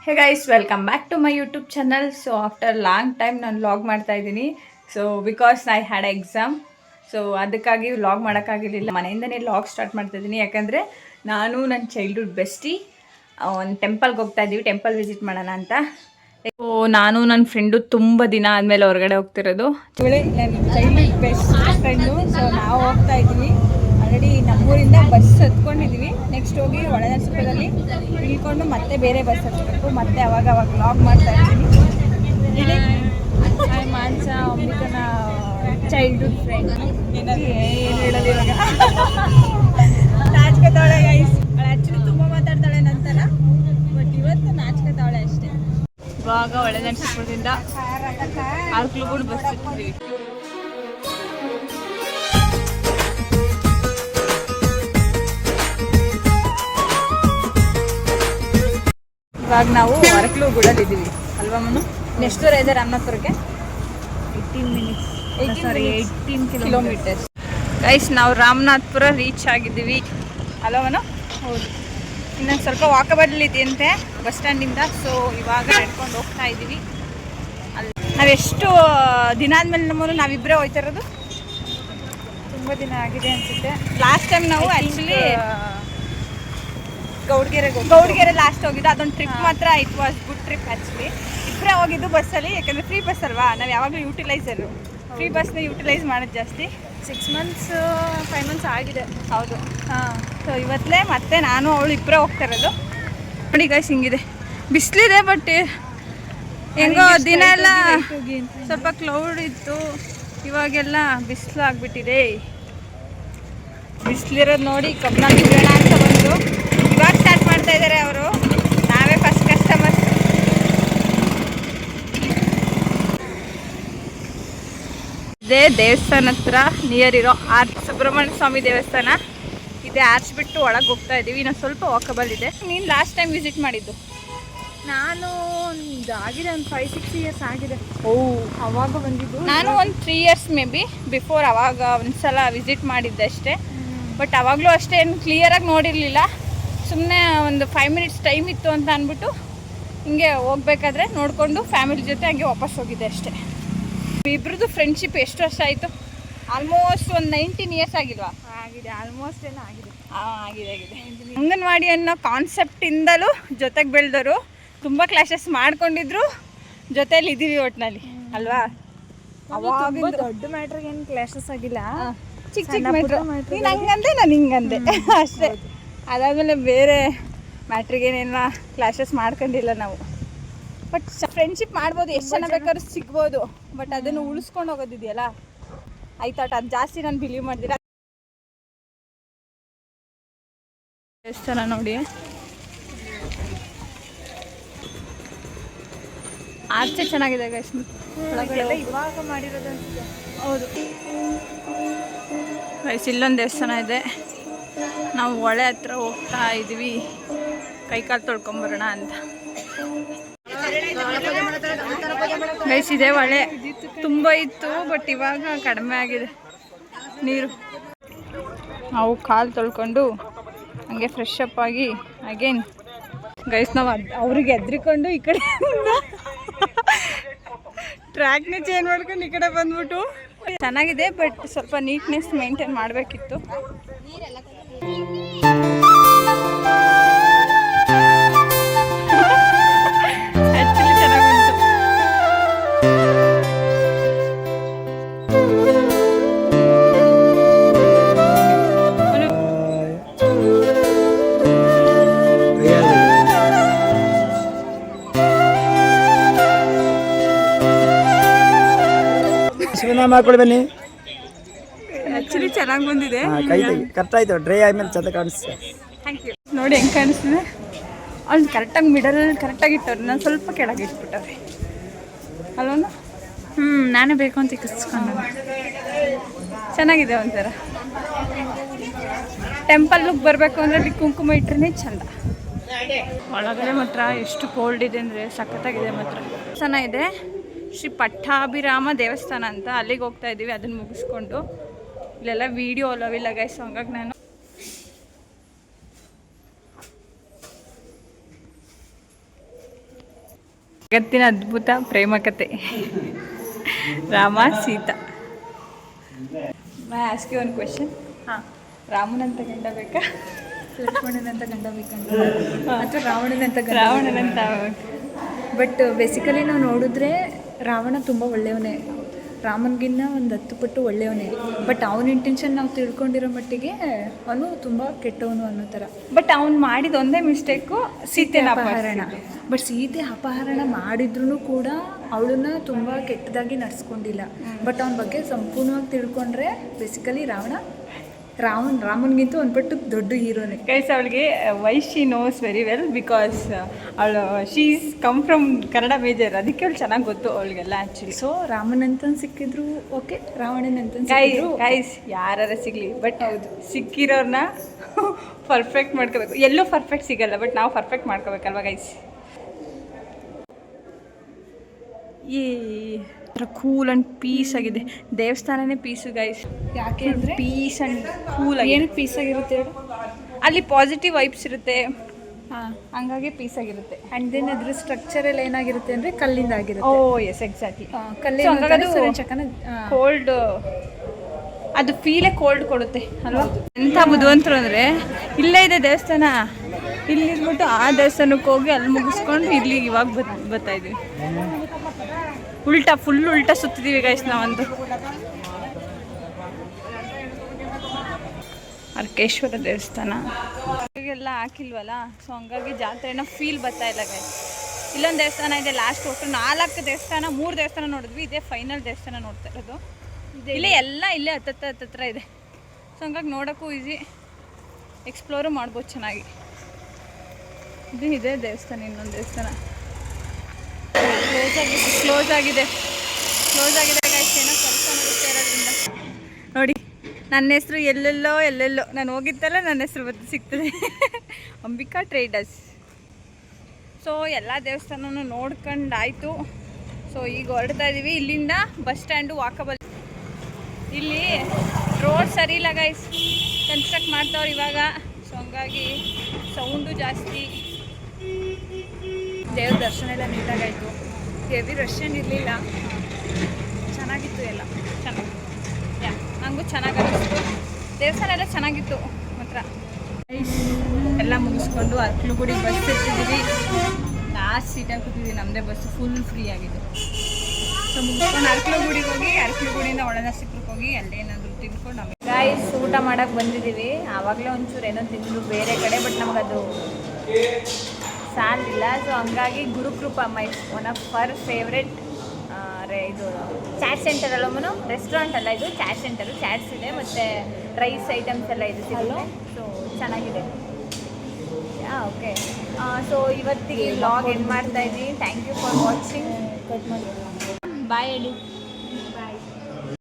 Hey guys, welcome back to my YouTube channel. So after long time ನಾನು vlog ಮಾಡ್ತಾ ಇದ್ದೀನಿ. So because I had exam, so ಅದಕ್ಕಾಗಿ vlog ಮಾಡೋಕ್ಕಾಗಿರಲಿಲ್ಲ. ಮನೆಯಿಂದನೇ vlog start ಮಾಡ್ತಾ ಇದ್ದೀನಿ. ಯಾಕಂದರೆ ನಾನು ನನ್ನ ಚೈಲ್ಡ್ಹುಡ್ ಬೆಸ್ಟಿ ಒಂದು ಟೆಂಪಲ್ಗೆ ಹೋಗ್ತಾ ಇದ್ದೀವಿ, ಟೆಂಪಲ್ ವಿಸಿಟ್ ಮಾಡೋಣ ಅಂತ. ಸೊ ನಾನು ನನ್ನ ಫ್ರೆಂಡು ತುಂಬ ದಿನ ಆದಮೇಲೆ ಹೊರಗಡೆ ಹೋಗ್ತಿರೋದು. ನನ್ನ ಚೈಲ್ಡ್ಹುಡ್ ಬೆಸ್ಟ್ ಫ್ರೆಂಡು. ಸೊ ನಾವು ಹೋಗ್ತಾ ಇದ್ದೀವಿ. ಆಲ್ರೆಡಿ ನಮ್ಮೂರಿಂದ ಬಸ್ ಹತ್ಕೊಂಡಿದ್ದೀವಿ. ನೆಕ್ಸ್ಟ್ ಹೋಗಿ ಒಳನರಸೀಪುರದಲ್ಲಿ ಇಳ್ಕೊಂಡು ಮತ್ತೆ ಬೇರೆ ಬಸ್ ಹತ್ಬೇಕು. ಮತ್ತೆ ಅವಾಗ ವ್ಲಾಗ್ ಮಾಡ್ತಾ ಇದ್ದೀನಿ. ಮಾನ್ಸ ಅಮೃತನ ಚೈಲ್ಡ್ಹುಡ್ ಫ್ರೆಂಡ್. ಏನು ಹೇಳೋದು ಇವಾಗ, ನಾಚ್ಕೋತಾಳೆ ಗೈಸ್. ಅವಳು ಆ್ಯಕ್ಚುಲಿ ತುಂಬ ಮಾತಾಡ್ತಾಳೆ ನಂತರ, ಬಟ್ ಇವತ್ತು ನಾಚ್ಕೋತಾಳೆ ಅಷ್ಟೇ. ಇವಾಗ ಒಳನರಸೀಪುರದಿಂದ ಆರ್ಕ್ಲುಗೂಡು ಬಸ್ ಹತ್ತಿದ್ದೀವಿ. ಇವಾಗ ನಾವು ಅರಕಲಗೂಡಲ್ಲಿದ್ದೀವಿ ಅಲ್ವಾ ಮನು? ಎಷ್ಟು ದೂರ ಇದೆ ರಾಮನಾಥ್ಪುರಕ್ಕೆ? 18 ಕಿಲೋಮೀಟರ್ಸ್. ಗೈಸ್, ನಾವು ರಾಮನಾಥ್ಪುರ ರೀಚ್ ಆಗಿದ್ದೀವಿ ಅಲ್ವಾ ಮನು? ಹೌದು. ಇನ್ನೊಂದು ಸ್ವಲ್ಪ ವಾಕಬಲ್ ಇದೆಯಂತೆ ಬಸ್ ಸ್ಟ್ಯಾಂಡಿಂದ. ಸೊ ಇವಾಗ ನಡ್ಕೊಂಡು ಹೋಗ್ತಾ ಇದ್ದೀವಿ. ಅಲ್ಲಿ ನಾವೆಷ್ಟು ದಿನ ಆದಮೇಲೆ ನಮ್ಮನ್ನು ನಾವಿಬ್ಬರೇ ಹೋಗ್ತಾ ಇರೋದು. ತುಂಬ ದಿನ ಆಗಿದೆ ಅನಿಸುತ್ತೆ. ಲಾಸ್ಟ್ ಟೈಮ್ ನಾವು ಆ್ಯಕ್ಚುಲಿ ಗೌಡ್ಗೆರೆ ಲಾಸ್ಟ್ ಹೋಗಿದ್ದು. ಅದೊಂದು ಟ್ರಿಪ್ ಮಾತ್ರ it was good trip actually. ಇಬ್ಬರೇ ಹೋಗಿದ್ದು ಬಸ್ಸಲ್ಲಿ, ಯಾಕಂದರೆ ಫ್ರೀ ಬಸ್ ಅಲ್ವಾ. ನಾವು ಯಾವಾಗಲೂ ಯೂಟಿಲೈಸರು, ಫ್ರೀ ಬಸ್ನ ಯೂಟಿಲೈಸ್ ಮಾಡೋದು ಜಾಸ್ತಿ. 6 months 5 months ಆಗಿದೆ. ಹೌದು. ಹಾಂ. ಸೊ ಇವತ್ತಲೇ ಮತ್ತೆ ನಾನು ಅವಳು ಇಬ್ಬರೇ ಹೋಗ್ತಾ ಇರೋದು. ನೋಡಿ ಗೈಸ್, ಹಿಂಗಿದೆ. ಬಿಸಿಲಿದೆ, ಬಟ್ ಹೆಂಗೋ ದಿನ ಎಲ್ಲ ಸ್ವಲ್ಪ ಕ್ಲೌಡ್ ಇತ್ತು. ಇವಾಗೆಲ್ಲ ಬಿಸಿಲು ಆಗಿಬಿಟ್ಟಿದೆ. ಬಿಸಿಲಿರೋದು ನೋಡಿ ಕಬ್ಬನಲ್ಲಿ ಬಿಡೋಣ ಅಂತ ಬಂದು ಇವಾಗ ಸ್ಟಾರ್ಟ್ ಮಾಡ್ತಾ ಇದ್ದಾರೆ ಅವರು. ನಾವೇ ಫಸ್ಟ್ ಕಸ್ಟಮರ್ಸ್. ಇದೇ ದೇವಸ್ಥಾನ ಹತ್ರ ನಿಯರ್ ಇರೋ ಆರ್ಚ್, ಸುಬ್ರಹ್ಮಣ್ಯ ಸ್ವಾಮಿ ದೇವಸ್ಥಾನ ಇದೆ. ಆರ್ಚ್ ಬಿಟ್ಟು ಒಳಗೆ ಹೋಗ್ತಾ ಇದ್ದೀವಿ. ಇನ್ನೂ ಸ್ವಲ್ಪ ವಾಕಬಲ್ ಇದೆ. ನೀನು ಲಾಸ್ಟ್ ಟೈಮ್ ವಿಸಿಟ್ ಮಾಡಿದ್ದು? ನಾನು ಆಗಿದೆ ಒಂದು 5-6 years ಆಗಿದೆ. ಓ, ಅವಾಗ ಬಂದಿದ್ದು. ನಾನು ಒಂದು 3 years ಮೇ ಬಿ ಬಿಫೋರ್ ಅವಾಗ ಒಂದ್ಸಲ ವಿಸಿಟ್ ಮಾಡಿದ್ದೆ ಅಷ್ಟೇ. ಬಟ್ ಅವಾಗಲೂ ಅಷ್ಟೇ ಏನು ಕ್ಲಿಯರಾಗಿ ನೋಡಿರಲಿಲ್ಲ. ಸುಮ್ಮನೆ ಒಂದು 5 minutes ಟೈಮ್ ಇತ್ತು ಅಂತ ಅಂದ್ಬಿಟ್ಟು ಹಿಂಗೆ ಹೋಗ್ಬೇಕಾದ್ರೆ ನೋಡಿಕೊಂಡು ಫ್ಯಾಮಿಲಿ ಜೊತೆ ಹಂಗೆ ವಾಪಸ್ ಹೋಗಿದ್ದೆ ಅಷ್ಟೇ. ಇಬ್ಬರದ್ದು ಫ್ರೆಂಡ್ಶಿಪ್ ಎಷ್ಟು ವರ್ಷ ಆಯಿತು? ಆಲ್ಮೋಸ್ಟ್ ಒಂದು 19 years ಆಗಿಲ್ವಾ? ಆಗಿದೆ, ಆಲ್ಮೋಸ್ಟ್ ಎಲ್ಲ ಆಗಿದೆ. ಆಗಿದೆ. ಅಂಗನವಾಡಿ ಅನ್ನೋ ಕಾನ್ಸೆಪ್ಟಿಂದಲೂ ಜೊತೆಗೆ ಬೆಳೆದವರು. ತುಂಬ ಕ್ಲಾಶಸ್ ಮಾಡ್ಕೊಂಡಿದ್ರು, ಜೊತೆಯಲ್ಲಿ ಇದ್ದೀವಿ ಒಟ್ಟಿನಲ್ಲಿ ಅಲ್ವಾ? ಅವಾಗ ದೊಡ್ಡ ಮ್ಯಾಟ್ರಿಗೆ ಏನು ಕ್ಲಾಶಸ್ ಆಗಿಲ್ಲ. ಚಿಕ್ಕ ಮ್ಯಾಟ್ರ್. ನೀನು ಹಂಗಂದೆ, ನಾನು ಹಿಂಗಂದೆ ಅಷ್ಟೇ. ಅದಾದಮೇಲೆ ಬೇರೆ ಮ್ಯಾಟ್ರಿಗೇನೆಲ್ಲ ಕ್ಲಾಶಸ್ ಮಾಡ್ಕೊಂಡಿಲ್ಲ ನಾವು. ಬಟ್ ಫ್ರೆಂಡ್ಶಿಪ್ ಮಾಡ್ಬೋದು, ಎಷ್ಟು ಜನ ಬೇಕಾದ್ರೂ ಸಿಗ್ಬೋದು. ಬಟ್ ಅದನ್ನು ಉಳಿಸ್ಕೊಂಡು ಹೋಗೋದಿದೆಯಲ್ಲ, ಆಯ್ತಾಟ ಅದು ಜಾಸ್ತಿ ನಾನು ಬಿಲೀವ್ ಮಾಡ್ದಿರ. ಎಷ್ಟು ಜನ ನೋಡಿ, ಆರ್ಚೆ ಚೆನ್ನಾಗಿದೆ ಗೈಸ್. ಒಳಗಡೆ ಇವಾಗ ಮಾಡಿರೋದು ಅನ್ಸುತ್ತೆ. ಹೌದು ಗೈಸ್, ಇಲ್ಲೊಂದು ದೇವಸ್ಥಾನ ಇದೆ. ನಾವು ಹೊಳೆ ಹತ್ರ ಹೋಗ್ತಾ ಇದ್ದೀವಿ, ಕೈಕಾಲು ತೊಳ್ಕೊಂಬರೋಣ ಅಂತ. ಗೈಸ್, ಇದೆ ಹೊಳೆ. ತುಂಬ ಇತ್ತು, ಬಟ್ ಇವಾಗ ಕಡಿಮೆ ಆಗಿದೆ ನೀರು. ನಾವು ಕಾಲು ತೊಳ್ಕೊಂಡು ಹಂಗೆ ಫ್ರೆಶ್ ಅಪ್ ಆಗಿ ಅಗೇನ್ ಗೈಸ್ ನಾವು ಅವ್ರಿಗೆ ಎದ್ರಿಕೊಂಡು ಈ ಕಡೆ ಟ್ರ್ಯಾಕ್ನ ಚೇಂಜ್ ಮಾಡ್ಕೊಂಡು ಈ ಕಡೆ ಬಂದ್ಬಿಟ್ಟು. ಚೆನ್ನಾಗಿದೆ, ಬಟ್ ಸ್ವಲ್ಪ ನೀಟ್ನೆಸ್ ಮೇಂಟೈನ್ ಮಾಡಬೇಕಿತ್ತು. ಆ್ಯಕ್ಚುಲಿ ಚೆನ್ನಾಗಿ ಬಂತು. ಮಾಡ್ಕೊಳ್ಳಿ ಬನ್ನಿ. ಆ್ಯಕ್ಚುಲಿ ಚೆನ್ನಾಗಿ ಬಂದಿದೆ. ಕರೆಕ್ಟ್ ಆಯ್ತು. ಡ್ರೈ ಆದ್ಮೇಲೆ ಚೆನ್ನಾಗಿ ಕಾಣಿಸ್ತದೆ. Thank you. ನೋಡಿ ಹೆಂಗೆ ಕಾಣಿಸ್ತಿದೆ. ಅವ್ನು ಕರೆಕ್ಟಾಗಿ ಮಿಡಲ್ ಕರೆಕ್ಟಾಗಿ ಇಟ್ಟವ್ರು, ನಾನು ಸ್ವಲ್ಪ ಕೆಳಗೆ ಇಟ್ಬಿಟ್ಟವ್ರೆ ಅಲ್ವ? ನಾನೇ ಬೇಕು ಅಂತ ಇಕ್ಕಿಸ್ಕೊಂಡು. ಚೆನ್ನಾಗಿದೆ ಒಂಥರ. ಟೆಂಪಲ್ ಲುಕ್ ಬರಬೇಕು ಅಂದರೆ ಅಲ್ಲಿ ಕುಂಕುಮ ಇಟ್ರೇ ಚೆಂದ. ಒಳಗಡೆ ಮಾತ್ರ ಎಷ್ಟು ಕೋಲ್ಡ್ ಇದೆ ಅಂದರೆ ಸಖತ್ತಾಗಿದೆ ಮಾತ್ರ. ಚೆನ್ನಾಗಿದೆ. ಶ್ರೀ ಪಟ್ಟಾಭಿರಾಮ ದೇವಸ್ಥಾನ ಅಂತ, ಅಲ್ಲಿಗೆ ಹೋಗ್ತಾ ಇದ್ದೀವಿ. ಅದನ್ನು ಮುಗಿಸ್ಕೊಂಡು ಇಲ್ಲೆಲ್ಲ ವೀಡಿಯೋ ಅಲವಿಲ್ಲ ಗೈಸ್, ಹಂಗಾಗಿ ನಾನು ಜಗತ್ತಿನ ಅದ್ಭುತ ಪ್ರೇಮ ಕತೆ ರಾಮ ಸೀತಾ. ಮೈ ಆಸ್ಕ್ ಯು ಒನ್ ಕ್ವೆಶನ್. ಹಾಂ, ರಾಮನಂತ ಗಂಡ ಬೇಕಾ ಲಕ್ಷ್ಮಣನಂತ ಗಂಡ ಬೇಕಂತ ಅಥವಾ ರಾವಣನಂತ ಗಂಡ? ರಾವಣನಂತ. ಬಟ್ ಬೇಸಿಕಲಿ ನಾವು ನೋಡಿದ್ರೆ ರಾವಣ ತುಂಬ ಒಳ್ಳೆಯವನೇ, ರಾಮನಿಗಿನ್ನ ಒಂದು 10 ಪಟ್ಟು ಒಳ್ಳೆಯವನೇ. ಬಟ್ ಅವನ ಇಂಟೆನ್ಷನ್ ನಾವು ತಿಳ್ಕೊಂಡಿರೋ ಮಟ್ಟಿಗೆ ಅವನು ತುಂಬ ಕೆಟ್ಟವನು ಅನ್ನೋ ಥರ. ಬಟ್ ಅವ್ನು ಮಾಡಿದ ಒಂದೇ ಮಿಸ್ಟೇಕು, ಸೀತೆನ ಅಪಹರಣ. ಬಟ್ ಸೀತೆ ಅಪಹರಣ ಮಾಡಿದ್ರೂ ಕೂಡ ಅವಳನ್ನ ತುಂಬ ಕೆಟ್ಟದಾಗಿ ನಡ್ಸ್ಕೊಂಡಿಲ್ಲ. ಬಟ್ ಅವನ ಬಗ್ಗೆ ಸಂಪೂರ್ಣವಾಗಿ ತಿಳ್ಕೊಂಡ್ರೆ ಬೇಸಿಕಲಿ ರಾಮನ್ಗಿಂತ ಒಂದು ಪಟ್ಟು ದೊಡ್ಡ ಹೀರೋನೇ. ಗೈಸ್, ಅವಳಿಗೆ why she knows very well because ಅವಳು she is come from Kannada major, ಅದಕ್ಕೆ ಅವಳು ಚೆನ್ನಾಗಿ ಗೊತ್ತು ಅವಳಿಗೆಲ್ಲ ಆ್ಯಕ್ಚುಲಿ. ಸೊ ರಾಮನಂತ ಸಿಕ್ಕಿದ್ರು ಓಕೆ, ರಾವಣನಂತ ಗೈಸ್ ಯಾರ ಸಿಗಲಿ, ಬಟ್ ಹೌದು ಸಿಕ್ಕಿರೋರ್ನ ಪರ್ಫೆಕ್ಟ್ ಮಾಡ್ಕೋಬೇಕು. ಎಲ್ಲೂ ಪರ್ಫೆಕ್ಟ್ ಸಿಗಲ್ಲ, ಬಟ್ ನಾವು ಪರ್ಫೆಕ್ಟ್ ಮಾಡ್ಕೋಬೇಕಲ್ವ ಗೈಸ್. ಈ ಕೂಲ್ ಆ್ಯಂಡ್ ಪೀಸ್ ಆಗಿದೆ ದೇವಸ್ಥಾನನೇ ಪೀಸು ಗೈಸ್. ಯಾಕೆ ಅಂದರೆ ಪೀಸ್ ಆ್ಯಂಡ್ ಕೂಲ್ ಆಗಿ. ಏನಕ್ಕೆ ಪೀಸ್ ಆಗಿರುತ್ತೆ ಹೇಳು? ಅಲ್ಲಿ ಪಾಸಿಟಿವ್ ವೈಬ್ಸ್ ಇರುತ್ತೆ, ಹಾಂ, ಹಂಗಾಗಿ ಪೀಸ್ ಆಗಿರುತ್ತೆ. ಆ್ಯಂಡ್ ದೆನ್ ಅದ್ರ ಸ್ಟ್ರಕ್ಚರ್ ಎಲ್ಲ ಏನಾಗಿರುತ್ತೆ ಅಂದರೆ ಕಲ್ಲಿಂದ ಓ ಆಗಿರುತ್ತೆ. Yes exactly. ಕೋಲ್ಡ್, ಅದು ಫೀಲೇ ಕೋಲ್ಡ್ ಕೊಡುತ್ತೆ ಅಲ್ವಾ. ಎಂಥ ಬುದ್ಧಿವಂತರು ಅಂದರೆ, ಇಲ್ಲೇ ಇದೆ ದೇವಸ್ಥಾನ, ಇಲ್ಲಿರ್ಬಿಟ್ಟು ಆ ದೇವಸ್ಥಾನಕ್ಕೆ ಹೋಗಿ ಅಲ್ಲಿ ಮುಗಿಸ್ಕೊಂಡು ಇಲ್ಲಿಗೆ ಇವಾಗ ಬರ್ತಾ ಇದ್ವಿ. ಫುಲ್ ಉಲ್ಟಾ ಸುತ್ತಿದ್ದೀವಿ ಗೈಸ್ ನಾವಂತೂ. ಅರ್ಕೇಶ್ವರ ದೇವಸ್ಥಾನ ಎಲ್ಲ ಹಾಕಿಲ್ವಲ್ಲ, ಸೊ ಹಂಗಾಗಿ ಜಾತ್ರೆನ ಫೀಲ್ ಬರ್ತಾ ಇಲ್ಲ ಗೈಸ್. ಇಲ್ಲೊಂದು ದೇವಸ್ಥಾನ ಇದೆ, ಲಾಸ್ಟ್ ಒಟ್ಟು 4 ದೇವಸ್ಥಾನ, 3 ದೇವಸ್ಥಾನ ನೋಡಿದ್ವಿ, ಇದೇ ಫೈನಲ್ ದೇವಸ್ಥಾನ ನೋಡ್ತಾ ಇರೋದು. ಇಲ್ಲೇ ಎಲ್ಲ ಇಲ್ಲೇ ಹತ್ತತ್ರ ಇದೆ, ಸೊ ಹಂಗಾಗಿ ನೋಡೋಕ್ಕೂ ಈಸಿ, ಎಕ್ಸ್ಪ್ಲೋರು ಮಾಡ್ಬೋದು ಚೆನ್ನಾಗಿ. ಇದು ಇದೆ ದೇವಸ್ಥಾನ, ಇನ್ನೊಂದು ದೇವಸ್ಥಾನ ಕ್ಲೋಸ್ ಆಗಿದೆ ಗೈಸ್. ಏನೋ ಕೆಲಸ ನಡೀತಾ ಇರೋದ್ರಿಂದ ನೋಡಿ. ನನ್ನ ಹೆಸರು ಎಲ್ಲೆಲ್ಲೋ ನಾನು ಹೋಗಿದ್ದಲ್ಲ ನನ್ನ ಹೆಸರು ಸಿಗ್ತದೆ ಅಂಬಿಕಾ ಟ್ರೇಡರ್ಸ್. ಸೊ ಎಲ್ಲ ದೇವಸ್ಥಾನನೂ ನೋಡ್ಕೊಂಡಾಯಿತು. ಸೊ ಈಗ ಹೊರಡ್ತಾ ಇದ್ದೀವಿ. ಇಲ್ಲಿಂದ ಬಸ್ ಸ್ಟ್ಯಾಂಡು ವಾಕಬಲ್. ಇಲ್ಲಿ ರೋಡ್ ಸರಿ ಇಲ್ಲ ಗೈಸ್, ಕನ್ಸ್ಟ್ರಕ್ಟ್ ಮಾಡ್ತಾವ್ರು ಇವಾಗ, ಸೊ ಹಂಗಾಗಿ ಸೌಂಡು ಜಾಸ್ತಿ. ದೇವ್ರ ದರ್ಶನ ಎಲ್ಲ ನೀಟಾಗಾಯಿತು, ಹೆವಿ ರಶ್ ಇರಲಿಲ್ಲ, ಚೆನ್ನಾಗಿತ್ತು ಎಲ್ಲ. ಚೆನ್ನಾಗಿ ನನಗೂ ಚೆನ್ನಾಗಿ ಅನಿಸ್ತು. ದೇವಸ್ಥಾನ ಎಲ್ಲ ಚೆನ್ನಾಗಿತ್ತು ಮಾತ್ರ. ಎಲ್ಲ ಮುಗಿಸ್ಕೊಂಡು ಅರ್ಕಲಗುಡಿ ಬಸ್ ಎತ್ತಿದ್ದೀವಿ. ಲಾಸ್ಟ್ ಸೀಟಾಗಿ ಕೂತಿದ್ದೀವಿ, ನಮ್ಮದೇ ಬಸ್ ಫುಲ್ ಫ್ರೀ ಆಗಿದೆ. ಸೊ ಮುಗಿಸ್ಕೊಂಡು ಅರ್ಕಲಗುಡಿಗೆ ಹೋಗಿ, ಅರ್ಕಲಗುಡಿಯಿಂದ ಒಳನರಸೀಪುರಕ್ಕೆ ಹೋಗಿ ಅಲ್ಲೇನಾದರೂ ತಿನ್ಕೊಂಡು ನಮಗೆ ಗೈಸ್ ಊಟ ಮಾಡೋಕ್ಕೆ ಬಂದಿದ್ದೀವಿ. ಆವಾಗಲೇ ಒಂಚೂರು ಏನೋ ತಿಂದ್ರು ಬೇರೆ ಕಡೆ, ಬಟ್ ನಮಗದು ಸಾಲಿಲ್ಲ. ಸೊ ಹಂಗಾಗಿ Gurukrupa my one of for favourite ಇದು ಚಾಟ್ ಸೆಂಟರ್ ಅಲ್ಲ ಮನು, ರೆಸ್ಟೋರೆಂಟ್ ಅಲ್ಲ ಇದು, ಚಾಟ್ ಸೆಂಟರು. ಚಾಟ್ಸ್ ಇದೆ ಮತ್ತು ರೈಸ್ ಐಟಮ್ಸ್ ಎಲ್ಲ ಇದೆ ಸಿಗುತ್ತೆ. ಸೊ ಚೆನ್ನಾಗಿದೆ. ಓಕೆ, ಸೊ ಇವತ್ತಿಗೆ ವ್ಲಾಗ್ ಎಂಡ್ ಮಾಡ್ತಾ ಇದ್ದೀನಿ. Thank you for watching. Cut ಮಾಡಿ ಬಾಯ್ ಹೇಳಿ.